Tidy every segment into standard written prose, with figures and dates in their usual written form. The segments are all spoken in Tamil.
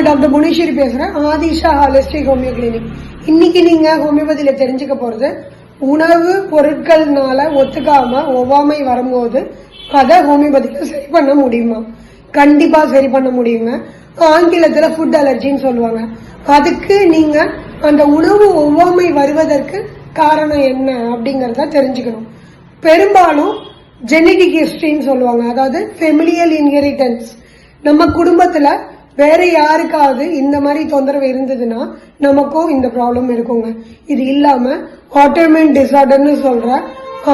டாக்டர் புவனேஸ்வரி பேசுறேன், ஆதிஷா ஹாலிஸ்டிக் ஹோமியோ கிளினிக். இன்னைக்கு நீங்க ஹோமியோபதியில தெரிஞ்சுக்க போறது, உணவு பொருட்கள்னால ஒத்துக்காம ஒவ்வாமை வரும்போது அதை ஹோமியோபதியில சரி பண்ண முடியுமா? கண்டிப்பா சரி பண்ண முடியுங்க. ஆங்கிலத்துல ஃபுட் அலர்ஜின்னு சொல்லுவாங்க. அதுக்கு நீங்க அந்த உணவு ஒவ்வாமை வருவதற்கு காரணம் என்ன அப்படிங்கறத தெரிஞ்சுக்கணும். பெரும்பாலும் ஜெனடிக் ஹிஸ்டரின்னு சொல்லுவாங்க, அதாவது ஃபெமிலியல் இன்ஹெரிட்டன்ஸ். நம்ம குடும்பத்துல வேற யாருக்காவது இந்த மாதிரி தொந்தரவு இருந்ததுன்னா நமக்கும் இந்த ப்ராப்ளம் இருக்குங்க. இது இல்லாம ஆட்டோமின் டிசார்டர்னு சொல்ற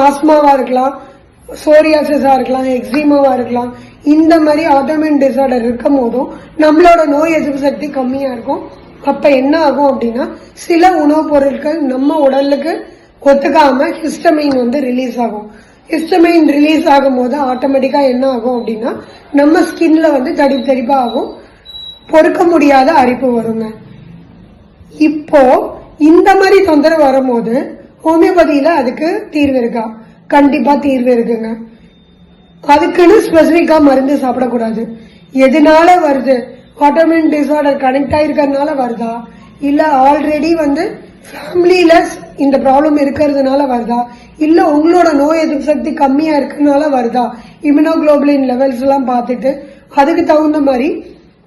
ஆஸ்மாவா இருக்கலாம், சோரியாசிஸா இருக்கலாம், எக்ஸிமாவா இருக்கலாம். இந்த மாதிரி ஆட்டோமின் டிசார்டர் இருக்கும் போதும் நம்மளோட நோய் எதிர்ப்பு சக்தி கம்மியா இருக்கும். அப்ப என்ன ஆகும் அப்படின்னா, சில உணவுப் பொருட்கள் நம்ம உடலுக்கு ஒத்துக்காம ஹிஸ்டமைன் ரிலீஸ் ஆகும். ஹிஸ்டமைன் ரிலீஸ் ஆகும் போது ஆட்டோமேட்டிக்கா என்ன ஆகும் அப்படின்னா, நம்ம ஸ்கின்ல தடிப்பு தடிப்பா ஆகும், பொறுக்க முடியாத அரிப்பு வருங்க. இப்போ இந்த மாதிரி தொந்தரவு வரும்போது ஹோமியோபதியில அதுக்கு தீர்வு இருக்கா? கண்டிப்பா தீர்வு இருக்குங்க. அதுக்குன்னு ஸ்பெசிபிக்கா மருந்து சாப்பிடக்கூடாது. எதனால வருது? ஆட்டோமின் டிசார்டர் கனெக்ட் ஆயிருக்கிறதுனால வருதா, இல்ல ஆல்ரெடி ஃபேமிலியில இந்த ப்ராப்ளம் இருக்கிறதுனால வருதா, இல்ல உங்களோட நோய் எதிர்ப்பு சக்தி கம்மியா இருக்கிறதுனால வருதா? இம்யூனோகுளோபுலின் லெவல்ஸ் எல்லாம் பார்த்துட்டு அதுக்கு தகுந்த மாதிரி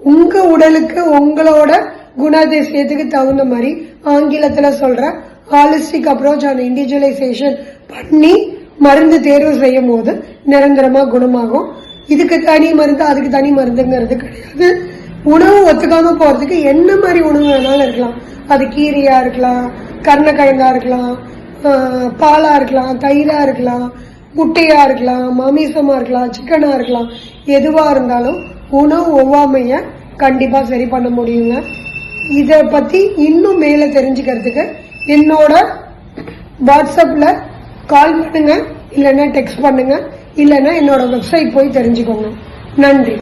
உங்க உடலுக்கு உங்களோட குணாதிசயத்துக்கு தகுந்த மாதிரி ஆங்கிலத்துல சொல்ற ஹாலிஸ்டிக் அப்ரோச் அண்ட் இண்டிவிஜுவலைசேஷன் பண்ணி மருந்து தேர்வு செய்யும் போது நிரந்தரமா குணமாகும். இதுக்கு தனி மருந்து அதுக்கு தனி மருந்துங்கிறது கிடையாது. உணவு ஒத்துக்காம போறதுக்கு என்ன மாதிரி உணவு வேணாலும் இருக்கலாம். அது கீரையா இருக்கலாம், கருணக்கிழங்கா இருக்கலாம், பாலா இருக்கலாம், தயிரா இருக்கலாம், முட்டையா இருக்கலாம், மாமிசமா இருக்கலாம், சிக்கனா இருக்கலாம். எதுவா இருந்தாலும் உணவு ஒவ்வாமைய கண்டிப்பா சரி பண்ண முடியுங்க. இத பத்தி இன்னும் மேல தெரிஞ்சுக்கிறதுக்கு என்னோட வாட்ஸ்அப்ல கால் பண்ணுங்க, இல்லைன்னா டெக்ஸ்ட் பண்ணுங்க, இல்லைன்னா என்னோட வெப்சைட் போய் தெரிஞ்சுக்கோங்க. நன்றி.